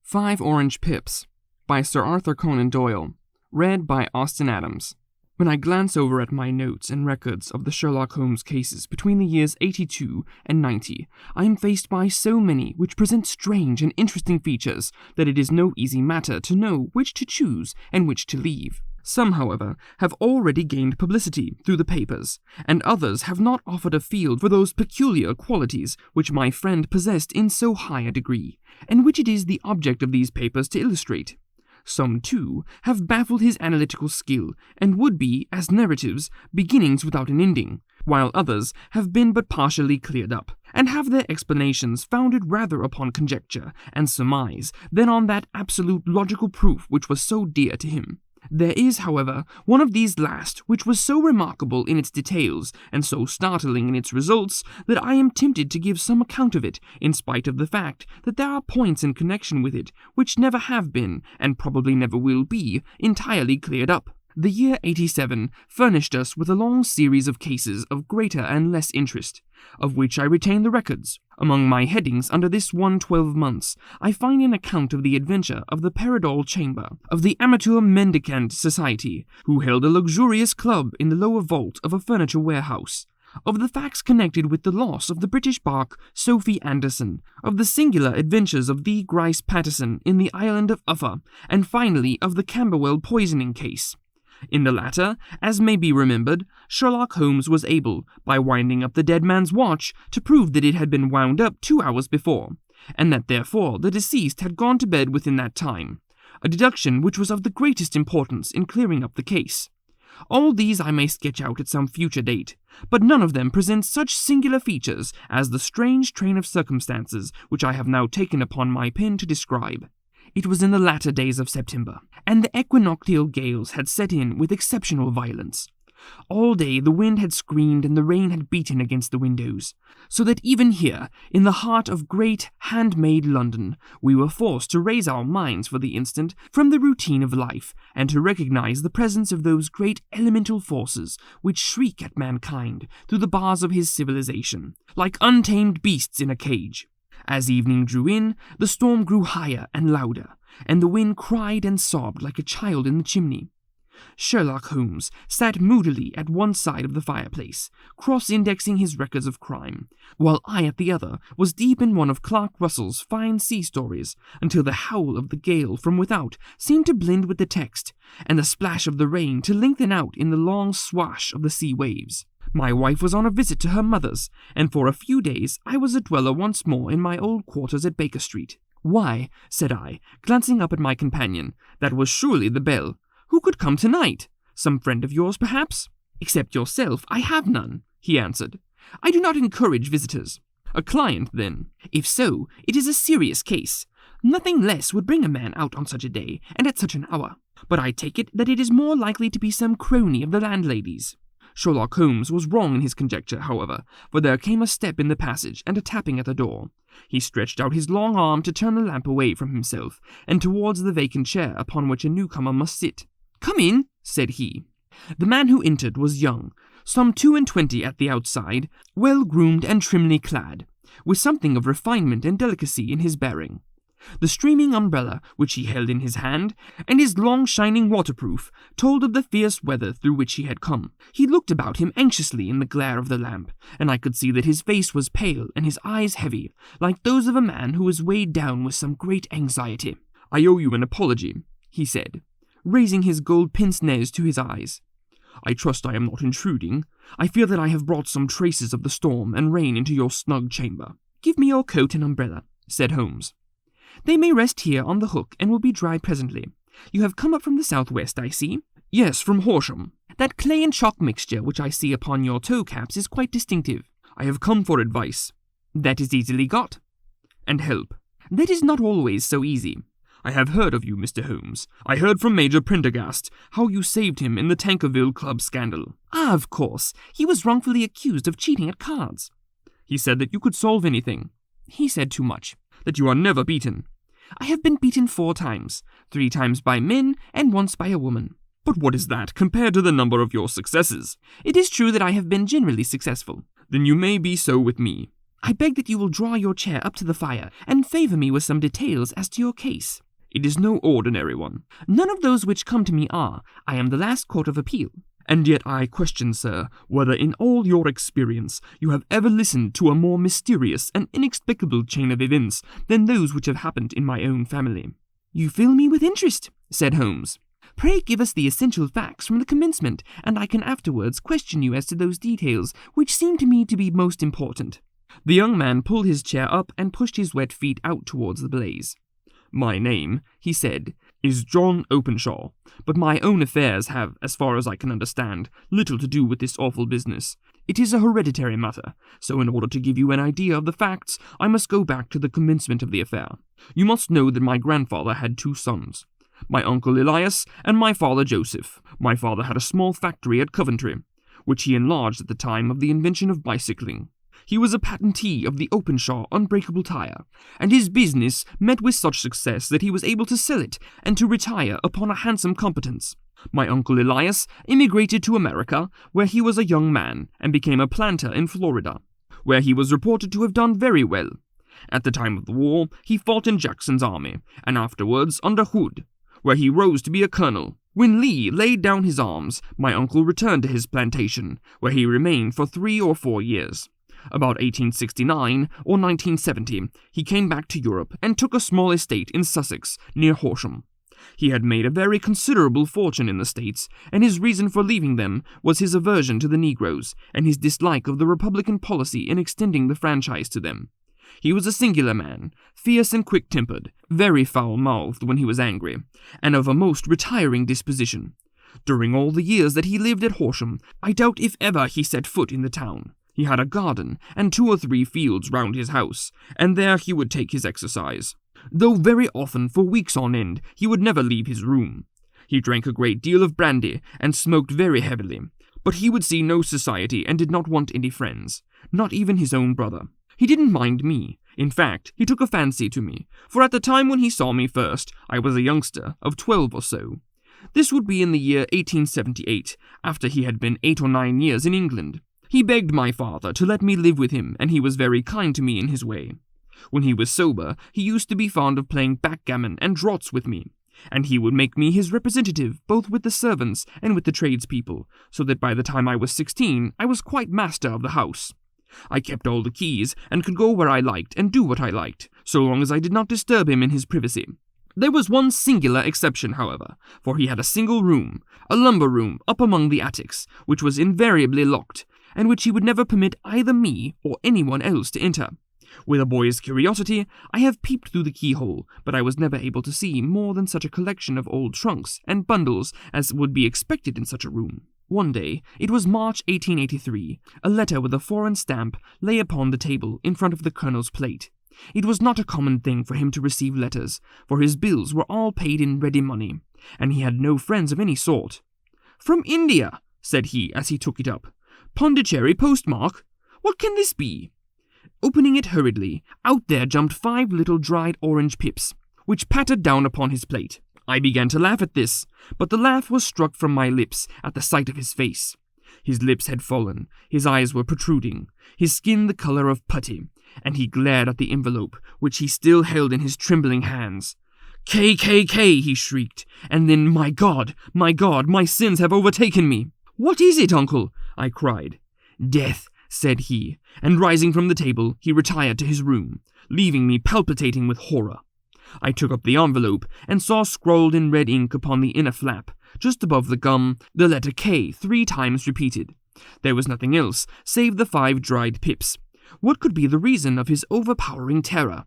5 Orange Pips by Sir Arthur Conan Doyle. Read by Austin Adams. When I glance over at my notes and records of the Sherlock Holmes cases between the years 82 and 90, I am faced by so many which present strange and interesting features that it is no easy matter to know which to choose and which to leave. Some, however, have already gained publicity through the papers, and others have not offered a field for those peculiar qualities which my friend possessed in so high a degree, and which it is the object of these papers to illustrate. Some, too, have baffled his analytical skill, and would be, as narratives, beginnings without an ending, while others have been but partially cleared up, and have their explanations founded rather upon conjecture and surmise than on that absolute logical proof which was so dear to him. There is, however, one of these last which was so remarkable in its details and so startling in its results that I am tempted to give some account of it, in spite of the fact that there are points in connection with it which never have been, and probably never will be, entirely cleared up. The year 87 furnished us with a long series of cases of greater and less interest, of which I retain the records. Among my headings under this 12 months, I find an account of the adventure of the Peridot Chamber, of the Amateur Mendicant Society, who held a luxurious club in the lower vault of a furniture warehouse, of the facts connected with the loss of the British bark Sophie Anderson, of the singular adventures of the Grice Patterson in the island of Uffa, and finally of the Camberwell poisoning case. In the latter, as may be remembered, Sherlock Holmes was able, by winding up the dead man's watch, to prove that it had been wound up 2 hours before, and that therefore the deceased had gone to bed within that time, a deduction which was of the greatest importance in clearing up the case. All these I may sketch out at some future date, but none of them presents such singular features as the strange train of circumstances which I have now taken upon my pen to describe. It was in the latter days of September, and the equinoctial gales had set in with exceptional violence. All day the wind had screamed and the rain had beaten against the windows, so that even here, in the heart of great, handmade London, we were forced to raise our minds for the instant from the routine of life, and to recognize the presence of those great elemental forces which shriek at mankind through the bars of his civilization, like untamed beasts in a cage. As evening drew in, the storm grew higher and louder, and the wind cried and sobbed like a child in the chimney. Sherlock Holmes sat moodily at one side of the fireplace, cross-indexing his records of crime, while I at the other was deep in one of Clark Russell's fine sea stories, until the howl of the gale from without seemed to blend with the text, and the splash of the rain to lengthen out in the long swash of the sea waves. My wife was on a visit to her mother's, and for a few days I was a dweller once more in my old quarters at Baker Street. "Why," said I, glancing up at my companion, "that was surely the bell. Who could come tonight? Some friend of yours, perhaps?" "Except yourself, I have none," he answered. "I do not encourage visitors." "A client, then?" "If so, it is a serious case. Nothing less would bring a man out on such a day, and at such an hour. But I take it that it is more likely to be some crony of the landlady's." Sherlock Holmes was wrong in his conjecture, however, for there came a step in the passage and a tapping at the door. He stretched out his long arm to turn the lamp away from himself, and towards the vacant chair upon which a newcomer must sit. "Come in," said he. The man who entered was young, some 22 at the outside, well-groomed and trimly clad, with something of refinement and delicacy in his bearing. The streaming umbrella which he held in his hand, and his long shining waterproof, told of the fierce weather through which he had come. He looked about him anxiously in the glare of the lamp, and I could see that his face was pale and his eyes heavy, like those of a man who is weighed down with some great anxiety. "I owe you an apology," he said, raising his gold pince-nez to his eyes. "I trust I am not intruding. I fear that I have brought some traces of the storm and rain into your snug chamber." "Give me your coat and umbrella," said Holmes. "They may rest here on the hook and will be dried presently. You have come up from the southwest, I see." "Yes, from Horsham." "That clay and chalk mixture which I see upon your toe-caps is quite distinctive." "I have come for advice." "That is easily got." "And help." "That is not always so easy." "I have heard of you, Mr. Holmes. I heard from Major Prendergast how you saved him in the Tankerville Club scandal." "Ah, of course. He was wrongfully accused of cheating at cards." "He said that you could solve anything." "He said too much." "That you are never beaten." "I have been beaten 4 times, 3 times by men and once by a woman." "But what is that compared to the number of your successes?" "It is true that I have been generally successful." "Then you may be so with me." I beg that you will draw your chair up to the fire and favor me with some details as to your case. It is no ordinary one. None of those which come to me are. I am the last court of appeal. And yet I question, sir, whether in all your experience you have ever listened to a more mysterious and inexplicable chain of events than those which have happened in my own family. You fill me with interest, said Holmes. Pray give us the essential facts from the commencement, and I can afterwards question you as to those details which seem to me to be most important. The young man pulled his chair up and pushed his wet feet out towards the blaze. My name, he said, is John Openshaw, but my own affairs have, as far as I can understand, little to do with this awful business. It is a hereditary matter, so in order to give you an idea of the facts, I must go back to the commencement of the affair. You must know that my grandfather had 2 sons, my uncle Elias and my father Joseph. My father had a small factory at Coventry, which he enlarged at the time of the invention of bicycling. He was a patentee of the Openshaw unbreakable tire, and his business met with such success that he was able to sell it and to retire upon a handsome competence. My uncle Elias immigrated to America, where he was a young man, and became a planter in Florida, where he was reported to have done very well. At the time of the war, he fought in Jackson's army, and afterwards under Hood, where he rose to be a colonel. When Lee laid down his arms, my uncle returned to his plantation, where he remained for 3 or 4 years. About 1869 or 1970, he came back to Europe and took a small estate in Sussex, near Horsham. He had made a very considerable fortune in the States, and his reason for leaving them was his aversion to the Negroes and his dislike of the Republican policy in extending the franchise to them. He was a singular man, fierce and quick-tempered, very foul-mouthed when he was angry, and of a most retiring disposition. During all the years that he lived at Horsham, I doubt if ever he set foot in the town. He had a garden and 2 or 3 fields round his house, and there he would take his exercise. Though very often, for weeks on end, he would never leave his room. He drank a great deal of brandy and smoked very heavily, but he would see no society and did not want any friends, not even his own brother. He didn't mind me. In fact, he took a fancy to me, for at the time when he saw me first, I was a youngster of 12 or so. This would be in the year 1878, after he had been 8 or 9 years in England. He begged my father to let me live with him, and he was very kind to me in his way. When he was sober, he used to be fond of playing backgammon and draughts with me, and he would make me his representative both with the servants and with the tradespeople, so that by the time I was 16, I was quite master of the house. I kept all the keys, and could go where I liked and do what I liked, so long as I did not disturb him in his privacy. There was one singular exception, however, for he had a single room, a lumber room up among the attics, which was invariably locked, and which he would never permit either me or anyone else to enter. With a boy's curiosity, I have peeped through the keyhole, but I was never able to see more than such a collection of old trunks and bundles as would be expected in such a room. One day, it was March 1883, a letter with a foreign stamp lay upon the table in front of the colonel's plate. It was not a common thing for him to receive letters, for his bills were all paid in ready money, and he had no friends of any sort. "From India," said he as he took it up. "Pondicherry postmark? What can this be?" Opening it hurriedly, out there jumped 5 little dried orange pips, which pattered down upon his plate. I began to laugh at this, but the laugh was struck from my lips at the sight of his face. His lips had fallen, his eyes were protruding, his skin the color of putty, and he glared at the envelope, which he still held in his trembling hands. "K.K.K," he shrieked, and then, my God, my sins have overtaken me." "What is it, uncle?" I cried. "Death," said he, and rising from the table, he retired to his room, leaving me palpitating with horror. I took up the envelope and saw scrawled in red ink upon the inner flap, just above the gum, the letter K 3 times repeated. There was nothing else, save the 5 dried pips. What could be the reason of his overpowering terror?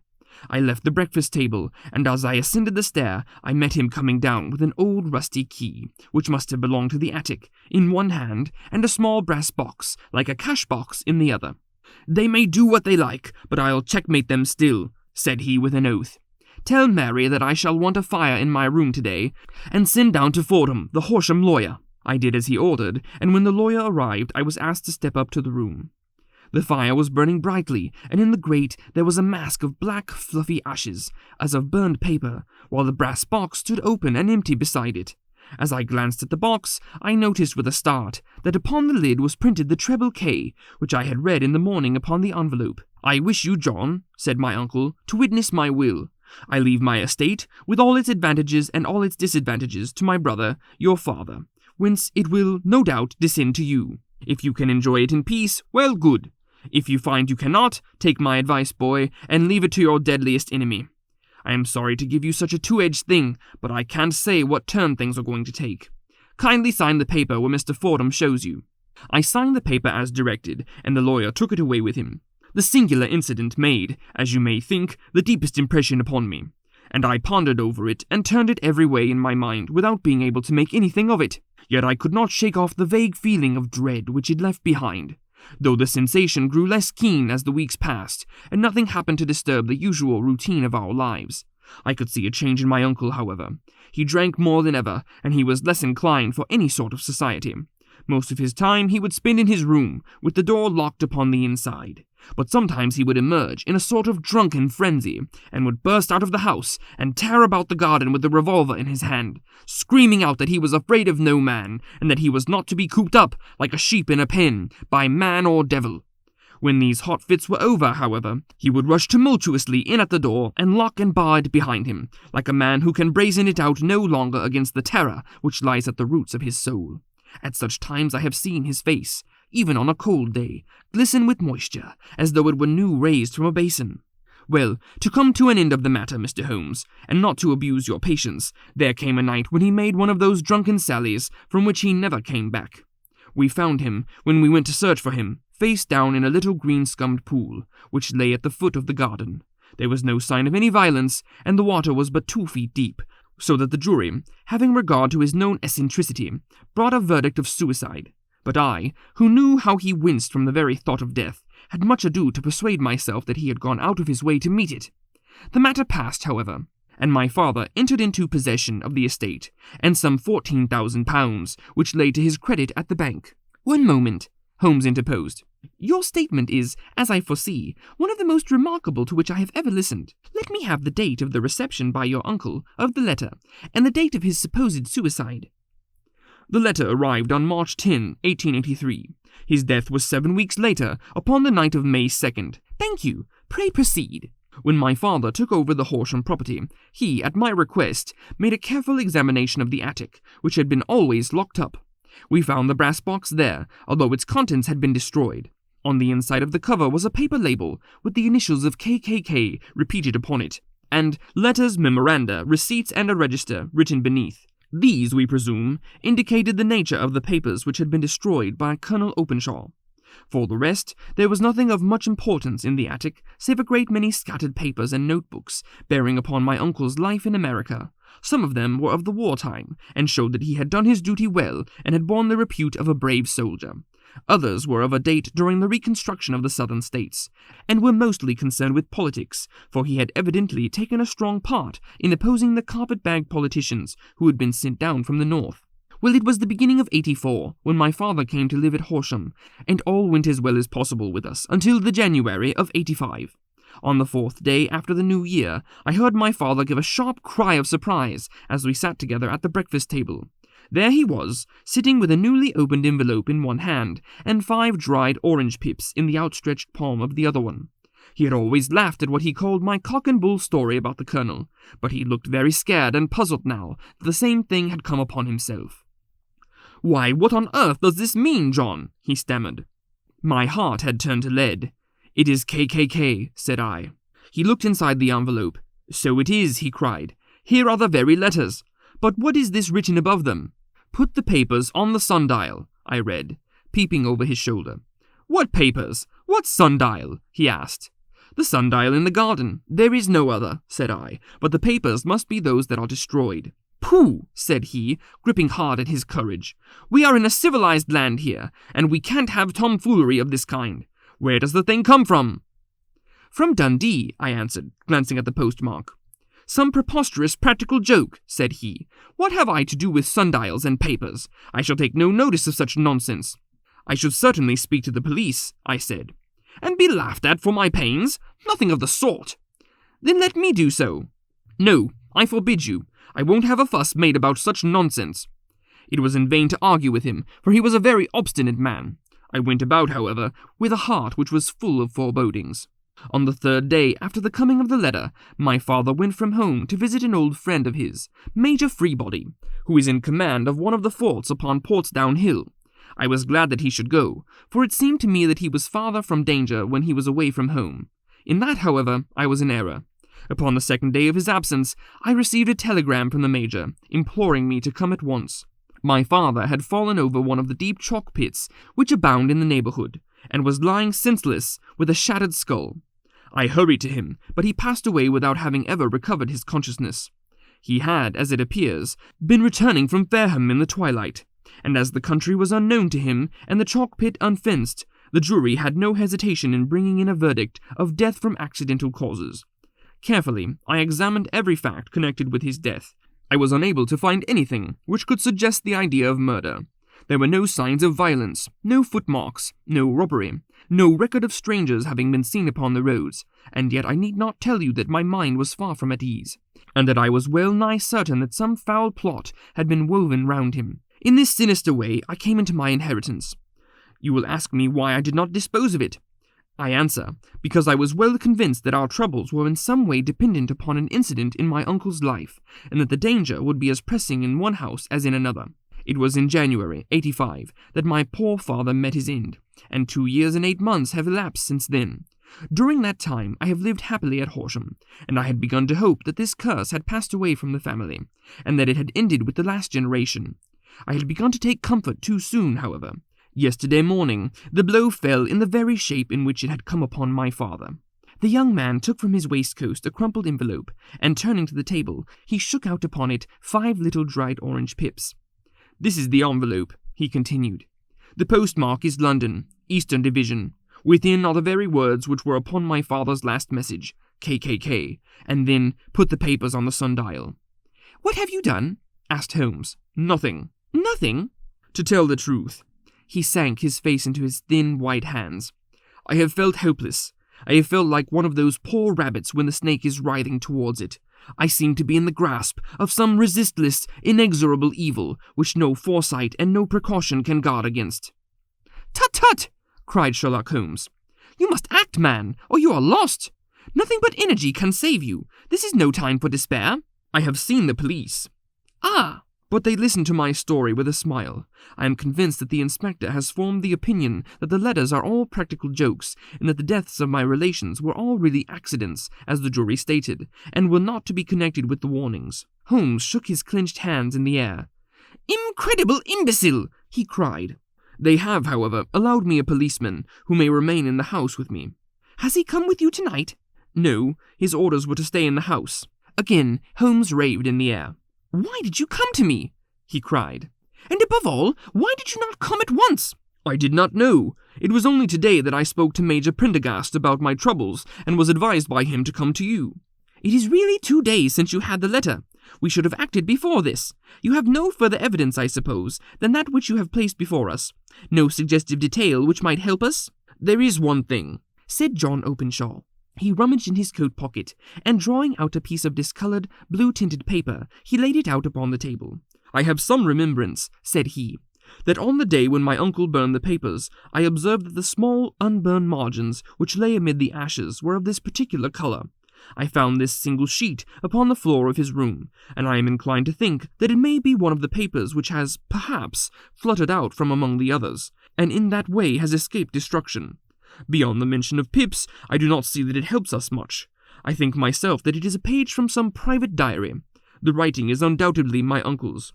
I left the breakfast table, and as I ascended the stair, I met him coming down with an old rusty key, which must have belonged to the attic, in one hand, and a small brass box, like a cash box, in the other. "They may do what they like, but I'll checkmate them still," said he with an oath. "Tell Mary that I shall want a fire in my room today, and send down to Fordham, the Horsham lawyer." I did as he ordered, and when the lawyer arrived, I was asked to step up to the room. The fire was burning brightly, and in the grate there was a mask of black, fluffy ashes, as of burned paper, while the brass box stood open and empty beside it. As I glanced at the box, I noticed with a start that upon the lid was printed the treble K, which I had read in the morning upon the envelope. "I wish you, John," said my uncle, "to witness my will. I leave my estate, with all its advantages and all its disadvantages, to my brother, your father, whence it will, no doubt, descend to you. If you can enjoy it in peace, well, good. If you find you cannot, take my advice, boy, and leave it to your deadliest enemy. I am sorry to give you such a two-edged thing, but I can't say what turn things are going to take. Kindly sign the paper where Mr. Fordham shows you." I signed the paper as directed, and the lawyer took it away with him. The singular incident made, as you may think, the deepest impression upon me, and I pondered over it and turned it every way in my mind without being able to make anything of it. Yet I could not shake off the vague feeling of dread which it left behind, though the sensation grew less keen as the weeks passed, and nothing happened to disturb the usual routine of our lives. I could see a change in my uncle, however. He drank more than ever, and he was less inclined for any sort of society. Most of his time he would spend in his room, with the door locked upon the inside. But sometimes he would emerge in a sort of drunken frenzy, and would burst out of the house and tear about the garden with the revolver in his hand, screaming out that he was afraid of no man, and that he was not to be cooped up, like a sheep in a pen, by man or devil. When these hot fits were over, however, he would rush tumultuously in at the door and lock and bar it behind him, like a man who can brazen it out no longer against the terror which lies at the roots of his soul. At such times I have seen his face, even on a cold day, glisten with moisture, as though it were new raised from a basin. Well, to come to an end of the matter, Mr. Holmes, and not to abuse your patience, there came a night when he made one of those drunken sallies from which he never came back. We found him, when we went to search for him, face down in a little green-scummed pool, which lay at the foot of the garden. There was no sign of any violence, and the water was but 2 feet deep, so that the jury, having regard to his known eccentricity, brought a verdict of suicide. But I, who knew how he winced from the very thought of death, had much ado to persuade myself that he had gone out of his way to meet it. The matter passed, however, and my father entered into possession of the estate, and some £14,000, which lay to his credit at the bank. "One moment," Holmes interposed. "Your statement is, as I foresee, one of the most remarkable to which I have ever listened. Let me have the date of the reception by your uncle of the letter, and the date of his supposed suicide." "The letter arrived on March 10, 1883. His death was 7 weeks later, upon the night of May 2nd. "Thank you. Pray proceed." "When my father took over the Horsham property, he, at my request, made a careful examination of the attic, which had been always locked up. We found the brass box there, although its contents had been destroyed. On the inside of the cover was a paper label, with the initials of K.K.K. repeated upon it, and letters, memoranda, receipts, and a register written beneath. These, we presume, indicated the nature of the papers which had been destroyed by Colonel Openshaw. For the rest, there was nothing of much importance in the attic, save a great many scattered papers and notebooks bearing upon my uncle's life in America. Some of them were of the wartime, and showed that he had done his duty well and had borne the repute of a brave soldier. Others were of a date during the reconstruction of the southern states, and were mostly concerned with politics, for he had evidently taken a strong part in opposing the carpet-bag politicians who had been sent down from the north. Well, it was the beginning of '84 when my father came to live at Horsham, and all went as well as possible with us until the January of '85. On the 4th day after the New Year, I heard my father give a sharp cry of surprise as we sat together at the breakfast table. There he was, sitting with a newly opened envelope in one hand and 5 dried orange pips in the outstretched palm of the other one. He had always laughed at what he called my cock and bull story about the colonel, but he looked very scared and puzzled now that the same thing had come upon himself. "Why, what on earth does this mean, John?" he stammered. My heart had turned to lead. "It is K.K.K., said I. He looked inside the envelope. "So it is," he cried. "Here are the very letters. But what is this written above them?" "Put the papers on the sundial," I read, peeping over his shoulder. "What papers? What sundial?" he asked. "The sundial in the garden. There is no other," said I, "but the papers must be those that are destroyed." "Pooh!" said he, gripping hard at his courage. "We are in a civilized land here, and we can't have tomfoolery of this kind. Where does the thing come from?" "From Dundee," I answered, glancing at the postmark. "Some preposterous practical joke," said he. "What have I to do with sundials and papers? I shall take no notice of such nonsense." "I should certainly speak to the police," I said. "And be laughed at for my pains? Nothing of the sort." "Then let me do so." "No, I forbid you. I won't have a fuss made about such nonsense." It was in vain to argue with him, for he was a very obstinate man. I went about, however, with a heart which was full of forebodings. On the third day after the coming of the letter, my father went from home to visit an old friend of his, Major Freebody, who is in command of one of the forts upon Portsdown Hill. I was glad that he should go, for it seemed to me that he was farther from danger when he was away from home. In that, however, I was in error. Upon the second day of his absence, I received a telegram from the Major, imploring me to come at once. My father had fallen over one of the deep chalk pits which abound in the neighborhood, and was lying senseless with a shattered skull. I hurried to him, but he passed away without having ever recovered his consciousness. He had, as it appears, been returning from Fareham in the twilight, and as the country was unknown to him and the chalk pit unfenced, the jury had no hesitation in bringing in a verdict of death from accidental causes. Carefully, I examined every fact connected with his death. I was unable to find anything which could suggest the idea of murder. There were no signs of violence, no footmarks, no robbery, no record of strangers having been seen upon the roads, and yet I need not tell you that my mind was far from at ease, and that I was well nigh certain that some foul plot had been woven round him. In this sinister way I came into my inheritance. You will ask me why I did not dispose of it. I answer, because I was well convinced that our troubles were in some way dependent upon an incident in my uncle's life, and that the danger would be as pressing in one house as in another. It was in January, 85, that my poor father met his end, and 2 years and 8 months have elapsed since then. During that time I have lived happily at Horsham, and I had begun to hope that this curse had passed away from the family, and that it had ended with the last generation. I had begun to take comfort too soon, however. Yesterday morning, the blow fell in the very shape in which it had come upon my father. The young man took from his waistcoat a crumpled envelope, and turning to the table, he shook out upon it 5 little dried orange pips. "This is the envelope," he continued. "The postmark is London, Eastern Division. Within are the very words which were upon my father's last message, K.K.K, and then put the papers on the sundial." "What have you done?" asked Holmes. "Nothing." "Nothing?" "To tell the truth." He sank his face into his thin, white hands. "I have felt hopeless. I have felt like one of those poor rabbits when the snake is writhing towards it. I seem to be in the grasp of some resistless, inexorable evil which no foresight and no precaution can guard against." "Tut, tut!" cried Sherlock Holmes. "You must act, man, or you are lost. Nothing but energy can save you. This is no time for despair." "I have seen the police." "Ah!" "But they listened to my story with a smile. I am convinced that the inspector has formed the opinion that the letters are all practical jokes, and that the deaths of my relations were all really accidents, as the jury stated, and were not to be connected with the warnings." Holmes shook his clenched hands in the air. "Incredible imbecile!" he cried. "They have, however, allowed me a policeman, who may remain in the house with me." "Has he come with you tonight?" "No, his orders were to stay in the house." Again Holmes raved in the air. "Why did you come to me?" he cried. "And above all, why did you not come at once?" "I did not know. It was only today that I spoke to Major Prendergast about my troubles, and was advised by him to come to you." "It is really 2 days since you had the letter. We should have acted before this. You have no further evidence, I suppose, than that which you have placed before us. No suggestive detail which might help us?" "There is one thing," said John Openshaw. He rummaged in his coat pocket, and drawing out a piece of discolored, blue-tinted paper, he laid it out upon the table. "I have some remembrance," said he, "that on the day when my uncle burned the papers, I observed that the small, unburned margins which lay amid the ashes were of this particular color. I found this single sheet upon the floor of his room, and I am inclined to think that it may be one of the papers which has, perhaps, fluttered out from among the others, and in that way has escaped destruction. Beyond the mention of pips, I do not see that it helps us much. I think myself that it is a page from some private diary. The writing is undoubtedly my uncle's."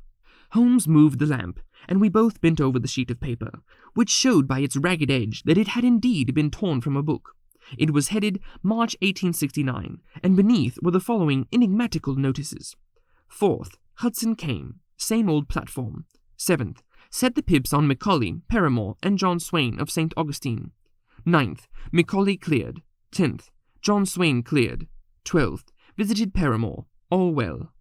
Holmes moved the lamp, and we both bent over the sheet of paper, which showed by its ragged edge that it had indeed been torn from a book. It was headed March 1869, and beneath were the following enigmatical notices. 4th, Hudson came, same old platform. 7th, set the pips on Macaulay, Paramore, and John Swain of St. Augustine. 9th, Macaulay cleared. 10th, John Swain cleared. 12th, visited Paramore. All well.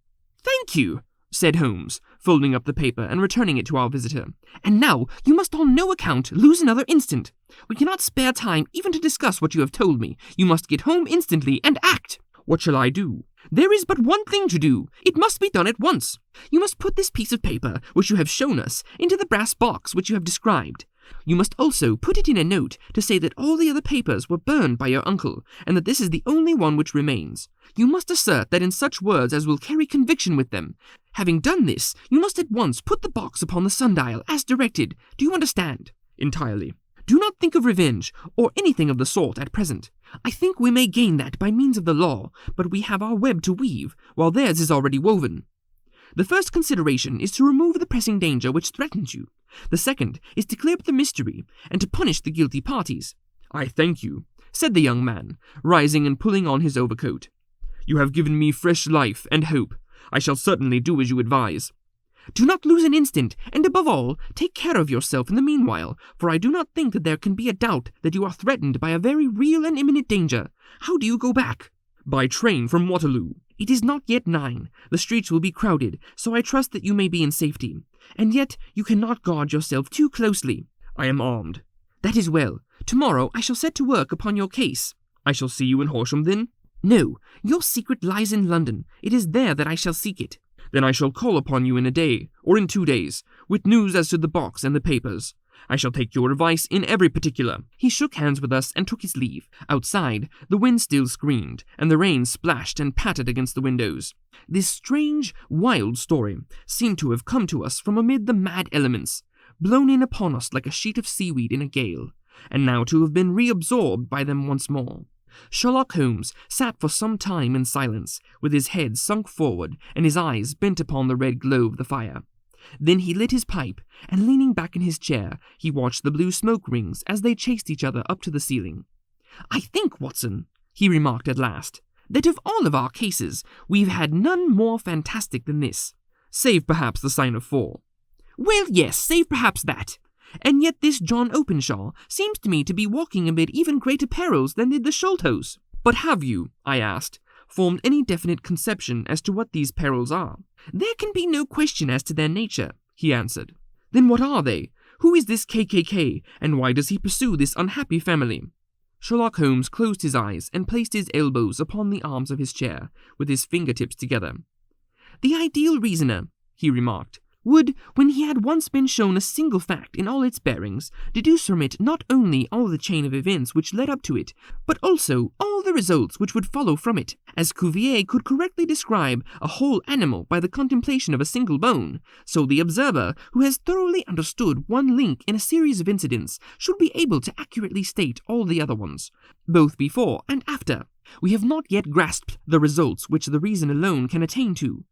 "Thank you," said Holmes, folding up the paper and returning it to our visitor. "And now you must on no account lose another instant. We cannot spare time even to discuss what you have told me. You must get home instantly and act." "What shall I do?" "There is but one thing to do. It must be done at once. You must put this piece of paper, which you have shown us, into the brass box which you have described. You must also put it in a note to say that all the other papers were burned by your uncle, and that this is the only one which remains. You must assert that in such words as will carry conviction with them. Having done this, you must at once put the box upon the sundial, as directed. Do you understand? Entirely. Do not think of revenge, or anything of the sort at present. I think we may gain that by means of the law, but we have our web to weave, while theirs is already woven. The first consideration is to remove the pressing danger which threatens you. The second is to clear up the mystery, and to punish the guilty parties. I thank you, said the young man, rising and pulling on his overcoat. You have given me fresh life and hope. I shall certainly do as you advise. Do not lose an instant, and above all, take care of yourself in the meanwhile, for I do not think that there can be a doubt that you are threatened by a very real and imminent danger. How do you go back? By train from Waterloo. It is not yet 9. The streets will be crowded, so I trust that you may be in safety. And yet you cannot guard yourself too closely. I am armed. That is well. Tomorrow I shall set to work upon your case. I shall see you in Horsham then? No, your secret lies in London. It is there that I shall seek it. Then I shall call upon you in a day, or in 2 days, with news as to the box and the papers. I shall take your advice in every particular. He shook hands with us and took his leave. Outside, the wind still screamed, and the rain splashed and pattered against the windows. This strange, wild story seemed to have come to us from amid the mad elements, blown in upon us like a sheet of seaweed in a gale, and now to have been reabsorbed by them once more. Sherlock Holmes sat for some time in silence, with his head sunk forward and his eyes bent upon the red glow of the fire. Then he lit his pipe, and leaning back in his chair, he watched the blue smoke rings as they chased each other up to the ceiling. I think, Watson, he remarked at last, that of all of our cases, we've had none more fantastic than this. Save perhaps the sign of 4. Well, yes, save perhaps that. And yet this John Openshaw seems to me to be walking amid even greater perils than did the Sholtos. But have you, I asked, formed any definite conception as to what these perils are? There can be no question as to their nature, he answered. Then what are they? Who is this K.K.K, and why does he pursue this unhappy family? Sherlock Holmes closed his eyes and placed his elbows upon the arms of his chair, with his fingertips together. The ideal reasoner, he remarked, would, when he had once been shown a single fact in all its bearings, deduce from it not only all the chain of events which led up to it, but also all the results which would follow from it. As Cuvier could correctly describe a whole animal by the contemplation of a single bone, so the observer, who has thoroughly understood one link in a series of incidents, should be able to accurately state all the other ones, both before and after. We have not yet grasped the results which the reason alone can attain to.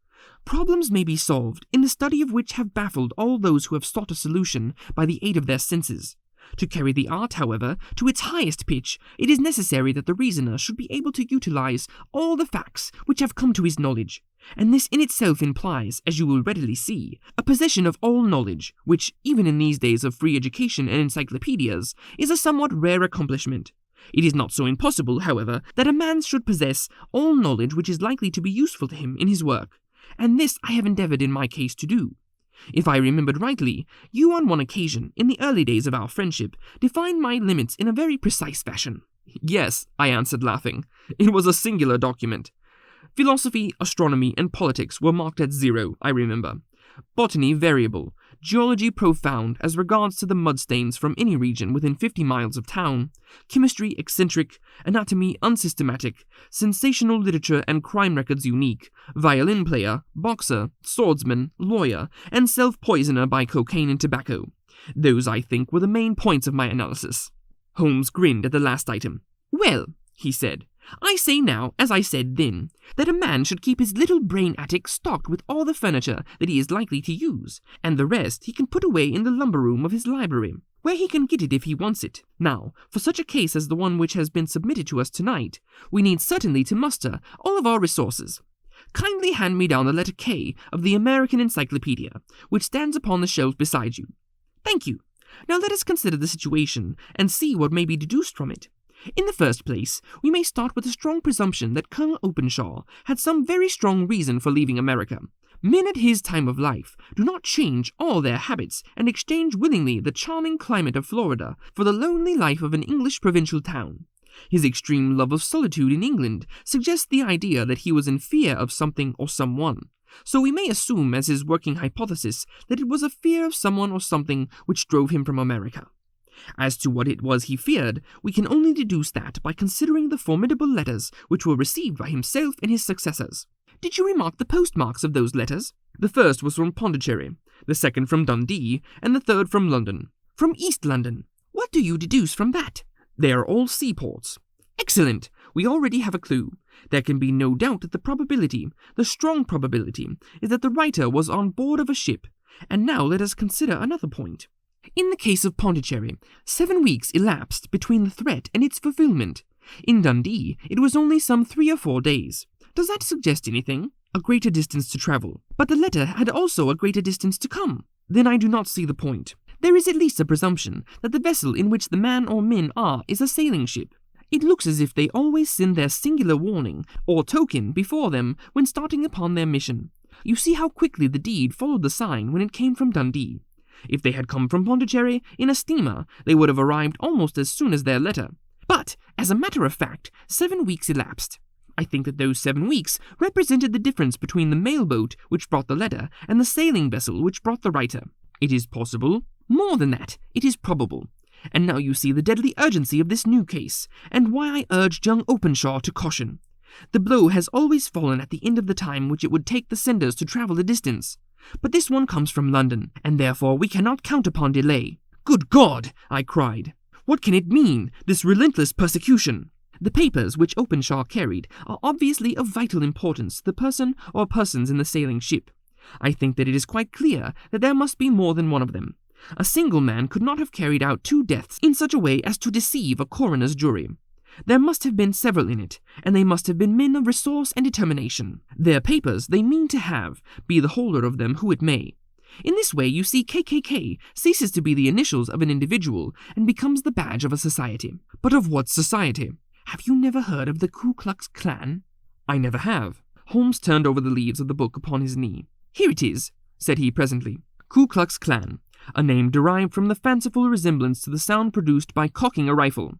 Problems may be solved, in the study of which have baffled all those who have sought a solution by the aid of their senses. To carry the art, however, to its highest pitch, it is necessary that the reasoner should be able to utilize all the facts which have come to his knowledge, and this in itself implies, as you will readily see, a possession of all knowledge, which, even in these days of free education and encyclopedias, is a somewhat rare accomplishment. It is not so impossible, however, that a man should possess all knowledge which is likely to be useful to him in his work, and this I have endeavored in my case to do. If I remembered rightly, you on one occasion, in the early days of our friendship, defined my limits in a very precise fashion. Yes, I answered, laughing. It was a singular document. Philosophy, astronomy, and politics were marked at 0, I remember. Botany variable, geology profound as regards to the mud stains from any region within 50 miles of town, chemistry eccentric, anatomy unsystematic, sensational literature and crime records unique, violin player, boxer, swordsman, lawyer, and self-poisoner by cocaine and tobacco. Those, I think, were the main points of my analysis. Holmes grinned at the last item. Well, he said, I say now, as I said then, that a man should keep his little brain attic stocked with all the furniture that he is likely to use, and the rest he can put away in the lumber room of his library, where he can get it if he wants it. Now, for such a case as the one which has been submitted to us tonight, we need certainly to muster all of our resources. Kindly hand me down the letter K of the American Encyclopedia, which stands upon the shelf beside you. Thank you. Now let us consider the situation, and see what may be deduced from it. In the first place, we may start with a strong presumption that Colonel Openshaw had some very strong reason for leaving America. Men at his time of life do not change all their habits and exchange willingly the charming climate of Florida for the lonely life of an English provincial town. His extreme love of solitude in England suggests the idea that he was in fear of something or someone. So we may assume as his working hypothesis that it was a fear of someone or something which drove him from America. As to what it was he feared, we can only deduce that by considering the formidable letters which were received by himself and his successors. Did you remark the postmarks of those letters? The first was from Pondicherry, the second from Dundee, and the third from London. From East London. What do you deduce from that? They are all seaports. Excellent! We already have a clue. There can be no doubt that the strong probability, is that the writer was on board of a ship. And now let us consider another point. In the case of Pondicherry, 7 weeks elapsed between the threat and its fulfillment. In Dundee, it was only some 3 or 4 days. Does that suggest anything? A greater distance to travel. But the letter had also a greater distance to come. Then I do not see the point. There is at least a presumption that the vessel in which the man or men are is a sailing ship. It looks as if they always send their singular warning, or token, before them when starting upon their mission. You see how quickly the deed followed the sign when it came from Dundee. If they had come from Pondicherry in a steamer, they would have arrived almost as soon as their letter. But, as a matter of fact, 7 weeks elapsed. I think that those 7 weeks represented the difference between the mail boat which brought the letter and the sailing vessel which brought the writer. It is possible. More than that, it is probable. And now you see the deadly urgency of this new case, and why I urged young Openshaw to caution. The blow has always fallen at the end of the time which it would take the senders to travel the distance. But this one comes from London, and therefore we cannot count upon delay. Good God! I cried. What can it mean, this relentless persecution? The papers which Openshaw carried are obviously of vital importance to the person or persons in the sailing ship. I think that it is quite clear that there must be more than one of them. A single man could not have carried out 2 deaths in such a way as to deceive a coroner's jury. There must have been several in it, and they must have been men of resource and determination. Their papers they mean to have, be the holder of them who it may. In this way, you see, K.K.K. ceases to be the initials of an individual and becomes the badge of a society. But of what society? Have you never heard of the Ku Klux Klan? I never have. Holmes turned over the leaves of the book upon his knee. Here it is, said he presently. Ku Klux Klan, a name derived from the fanciful resemblance to the sound produced by cocking a rifle.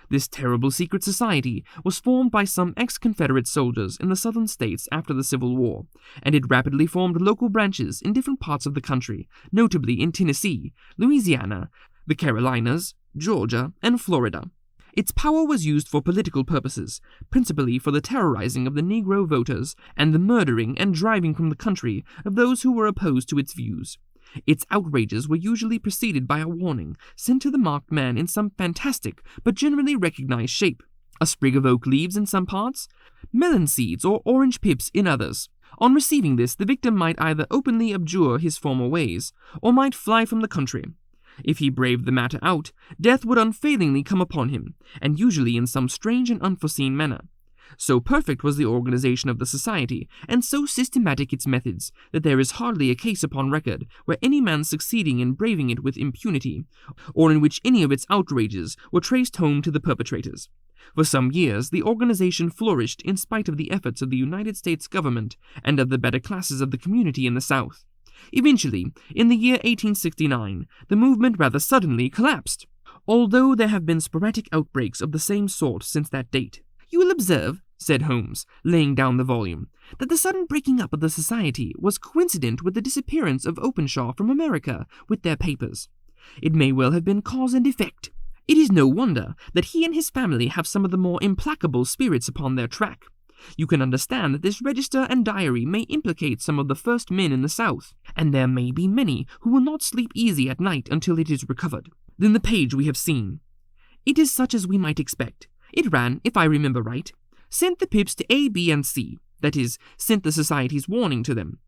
This terrible secret society was formed by some ex-Confederate soldiers in the southern states after the Civil War, and it rapidly formed local branches in different parts of the country, notably in Tennessee, Louisiana, the Carolinas, Georgia, and Florida. Its power was used for political purposes, principally for the terrorizing of the Negro voters and the murdering and driving from the country of those who were opposed to its views. Its outrages were usually preceded by a warning sent to the marked man in some fantastic but generally recognized shape. A sprig of oak leaves in some parts, melon seeds or orange pips in others. On receiving this, the victim might either openly abjure his former ways, or might fly from the country. If he braved the matter out, death would unfailingly come upon him, and usually in some strange and unforeseen manner. So perfect was the organization of the society, and so systematic its methods, that there is hardly a case upon record where any man succeeding in braving it with impunity, or in which any of its outrages were traced home to the perpetrators. For some years, the organization flourished in spite of the efforts of the United States government and of the better classes of the community in the South. Eventually, in the year 1869, the movement rather suddenly collapsed, although there have been sporadic outbreaks of the same sort since that date. You will observe, said Holmes, laying down the volume, that the sudden breaking up of the society was coincident with the disappearance of Openshaw from America with their papers. It may well have been cause and effect. It is no wonder that he and his family have some of the more implacable spirits upon their track. You can understand that this register and diary may implicate some of the first men in the South, and there may be many who will not sleep easy at night until it is recovered. Then the page we have seen. It is such as we might expect. It ran, if I remember right, sent the pips to A, B, and C, that is, sent the society's warning to them.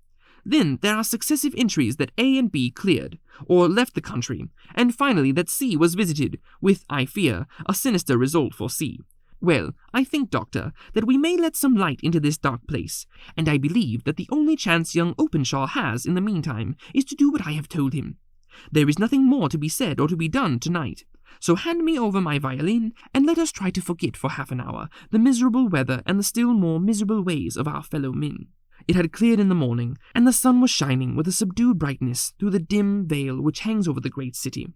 Then there are successive entries that A and B cleared, or left the country, and finally that C was visited, with, I fear, a sinister result for C. Well, I think, Doctor, that we may let some light into this dark place, and I believe that the only chance young Openshaw has in the meantime is to do what I have told him. There is nothing more to be said or to be done tonight, so hand me over my violin, and let us try to forget for half an hour the miserable weather and the still more miserable ways of our fellow men. It had cleared in the morning, and the sun was shining with a subdued brightness through the dim veil which hangs over the great city.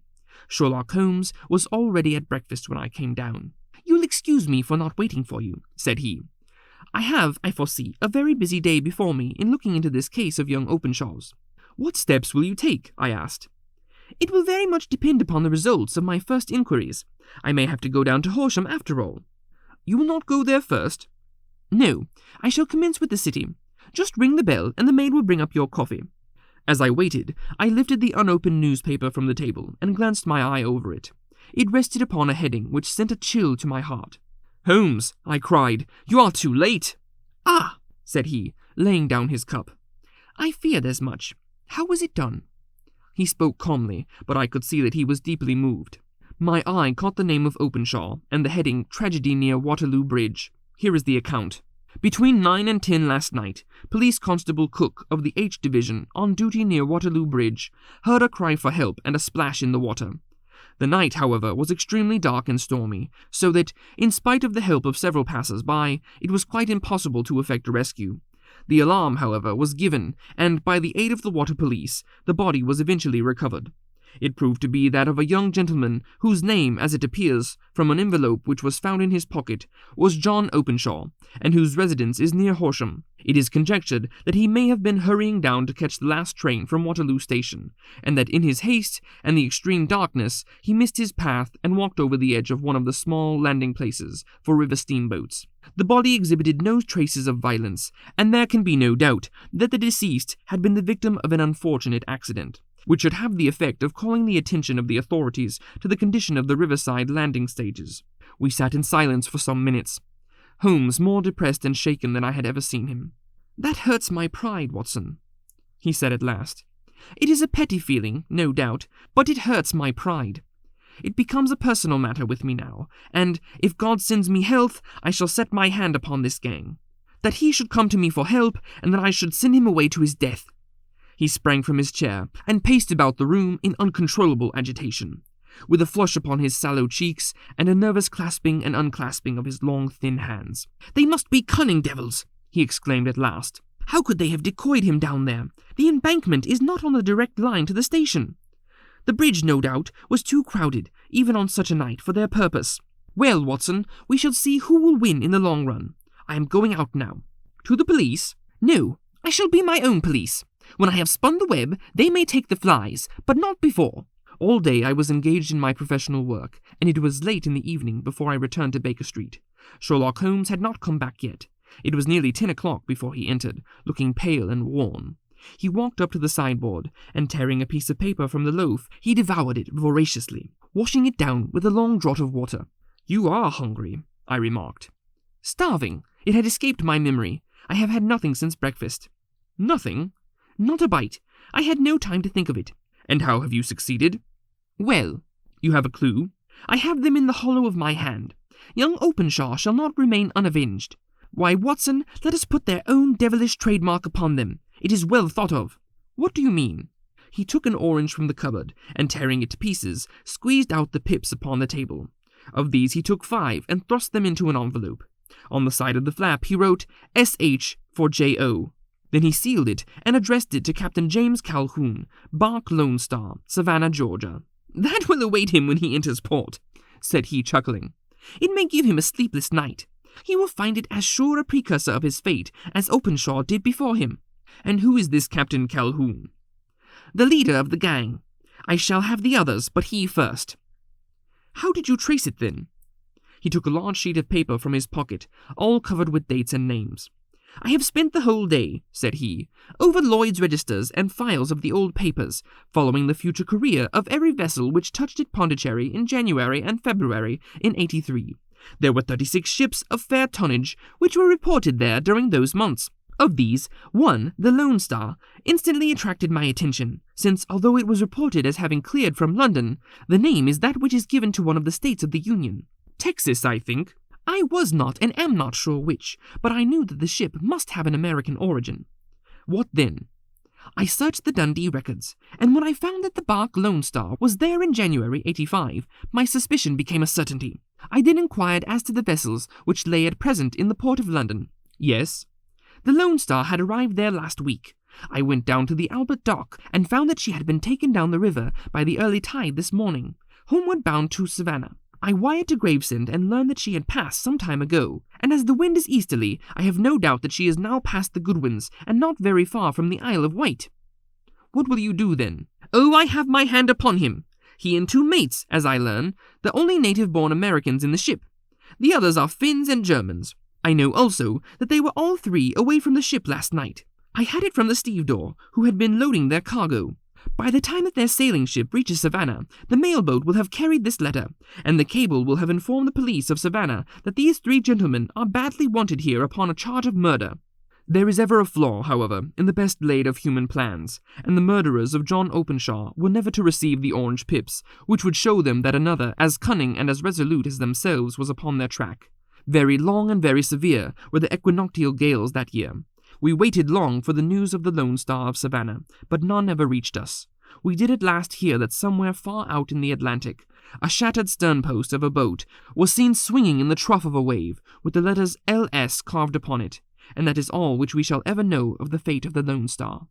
Sherlock Holmes was already at breakfast when I came down. "You'll excuse me for not waiting for you," said he. "I have, I foresee, a very busy day before me in looking into this case of young Openshaw's." "What steps will you take?" I asked. It will very much depend upon the results of my first inquiries. I may have to go down to Horsham after all." "You will not go there first?" "No, I shall commence with the city. Just ring the bell, and the maid will bring up your coffee." As I waited, I lifted the unopened newspaper from the table and glanced my eye over it. It rested upon a heading which sent a chill to my heart. "Holmes," I cried, "you are too late." "Ah," said he, laying down his cup. "I feared as much. How was it done?" He spoke calmly, but I could see that he was deeply moved. My eye caught the name of Openshaw and the heading "Tragedy near Waterloo Bridge." Here is the account. "Between 9 and 10 last night, Police Constable Cook of the H Division, on duty near Waterloo Bridge, heard a cry for help and a splash in the water. The night, however, was extremely dark and stormy, so that, in spite of the help of several passers-by, it was quite impossible to effect a rescue. The alarm, however, was given, and by the aid of the water police, the body was eventually recovered. It proved to be that of a young gentleman whose name, as it appears from an envelope which was found in his pocket, was John Openshaw, and whose residence is near Horsham. It is conjectured that he may have been hurrying down to catch the last train from Waterloo Station, and that in his haste and the extreme darkness he missed his path and walked over the edge of one of the small landing places for river steamboats. The body exhibited no traces of violence, and there can be no doubt that the deceased had been the victim of an unfortunate accident, which should have the effect of calling the attention of the authorities to the condition of the riverside landing stages. We sat in silence for some minutes, Holmes more depressed and shaken than I had ever seen him. "That hurts my pride, Watson," he said at last. "It is a petty feeling, no doubt, but it hurts my pride. It becomes a personal matter with me now, and, if God sends me health, I shall set my hand upon this gang. That he should come to me for help, and that I should send him away to his death." He sprang from his chair and paced about the room in uncontrollable agitation, with a flush upon his sallow cheeks and a nervous clasping and unclasping of his long, thin hands. "They must be cunning devils," he exclaimed at last. "How could they have decoyed him down there? The embankment is not on the direct line to the station. The bridge, no doubt, was too crowded, even on such a night, for their purpose. Well, Watson, we shall see who will win in the long run. I am going out now." "To the police?" "No, I shall be my own police. When I have spun the web, they may take the flies, but not before." All day I was engaged in my professional work, and it was late in the evening before I returned to Baker Street. Sherlock Holmes had not come back yet. It was nearly 10 o'clock before he entered, looking pale and worn. He walked up to the sideboard, and tearing a piece of paper from the loaf, he devoured it voraciously, washing it down with a long draught of water. "You are hungry," I remarked. "Starving. It had escaped my memory. I have had nothing since breakfast." "Nothing?" "Not a bite. I had no time to think of it." "And how have you succeeded?" "Well." "You have a clue?" "I have them in the hollow of my hand. Young Openshaw shall not remain unavenged. Why, Watson, let us put their own devilish trademark upon them. It is well thought of." "What do you mean?" He took an orange from the cupboard, and tearing it to pieces, squeezed out the pips upon the table. Of these he took 5 and thrust them into an envelope. On the side of the flap he wrote S.H. for J.O. Then he sealed it and addressed it to Captain James Calhoun, Bark Lone Star, Savannah, Georgia. "That will await him when he enters port," said he, chuckling. "It may give him a sleepless night. He will find it as sure a precursor of his fate as Openshaw did before him." "And who is this Captain Calhoun?" "The leader of the gang. I shall have the others, but he first." "How did you trace it, then?" He took a large sheet of paper from his pocket, all covered with dates and names. "I have spent the whole day," said he, "over Lloyd's registers and files of the old papers, following the future career of every vessel which touched at Pondicherry in January and February in '83. There were 36 ships of fair tonnage which were reported there during those months. Of these, one, the Lone Star, instantly attracted my attention, since, although it was reported as having cleared from London, the name is that which is given to one of the states of the Union. Texas, I think. I was not and am not sure which, but I knew that the ship must have an American origin. What then? I searched the Dundee records, and when I found that the bark Lone Star was there in January '85, my suspicion became a certainty. I then inquired as to the vessels which lay at present in the port of London. Yes. The Lone Star had arrived there last week. I went down to the Albert Dock and found that she had been taken down the river by the early tide this morning, homeward bound to Savannah. I wired to Gravesend and learned that she had passed some time ago, and as the wind is easterly, I have no doubt that she is now past the Goodwins and not very far from the Isle of Wight." What will you do then? Oh, I have my hand upon him. He and 2 mates, as I learn, the only native-born Americans in the ship. The others are Finns and Germans. I know also that they were all 3 away from the ship last night. I had it from the stevedore, who had been loading their cargo. By the time that their sailing ship reaches Savannah, the mailboat will have carried this letter, and the cable will have informed the police of Savannah that these 3 gentlemen are badly wanted here upon a charge of murder. There is ever a flaw, however, in the best laid of human plans, and the murderers of John Openshaw were never to receive the orange pips, which would show them that another, as cunning and as resolute as themselves, was upon their track. Very long and very severe were the equinoctial gales that year. We waited long for the news of the Lone Star of Savannah, but none ever reached us. We did at last hear that somewhere far out in the Atlantic, a shattered sternpost of a boat was seen swinging in the trough of a wave, with the letters L.S. carved upon it, and that is all which we shall ever know of the fate of the Lone Star.